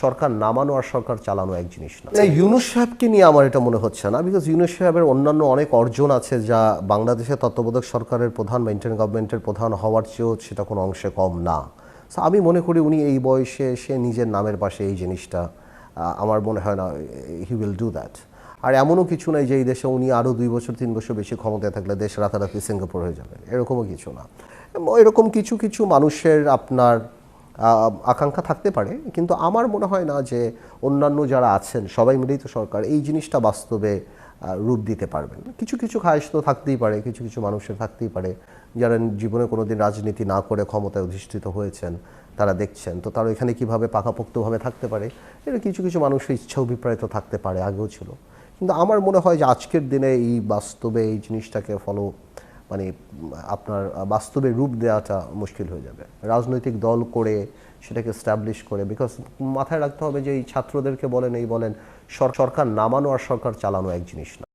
সরকার নামানো আর সরকার চালানো এক জিনিস না। ইউনূস সাহেবকে নিয়ে আমার এটা মনে হচ্ছে না, বিকজ ইউনূস সাহেবের অন্যান্য অনেক অর্জন আছে যা বাংলাদেশের তত্ত্বাবধায়ক সরকারের প্রধান বা ইন্টারিম গভর্নমেন্টের প্রধান হওয়ার চেয়েও সেটা কোনো অংশে কম না। সো আমি মনে করি উনি এই বয়সে সে নিজের নামের পাশে এই জিনিসটা, আমার মনে হয় না হি উইল ডু দ্যাট। আর এমনও কিছু নাই যে এই দেশে উনি আরও 2 বছর 3 বছর বেশি ক্ষমতায় থাকলে দেশ রাতারাতি সিঙ্গাপুর হয়ে যাবে, এরকমও কিছু না। এরকম কিছু কিছু মানুষের আপনার আকাঙ্ক্ষা থাকতে পারে, কিন্তু আমার মনে হয় না যে অন্যান্য যারা আছেন সবাই মিলেই তো সরকার এই জিনিসটা বাস্তবে রূপ দিতে পারবেন। কিছু কিছু খায়েশ তো থাকতেই পারে, কিছু কিছু মানুষের থাকতেই পারে যারা জীবনে কোনোদিন রাজনীতি না করে ক্ষমতায় অধিষ্ঠিত হয়েছেন, তারা দেখছেন তো তারা এখানে কীভাবে পাকাপোক্তভাবে থাকতে পারে, এটা কিছু কিছু মানুষের ইচ্ছা অভিপ্রায় তো থাকতে পারে, আগেও ছিল। কিন্তু আমার মনে হয় যে আজকের দিনে এই বাস্তবে এই জিনিসটাকে মানে আপনার বাস্তবে রূপ দেওয়াটা মুশকিল হয়ে যাবে রাজনৈতিক দল করে, সেটাকে এস্টাবলিশ করে। বিকজ মাথায় রাখতে হবে যে এই ছাত্রদেরকে বলেন এই বলেন, সরকার নামানো আর সরকার চালানো এক জিনিস না।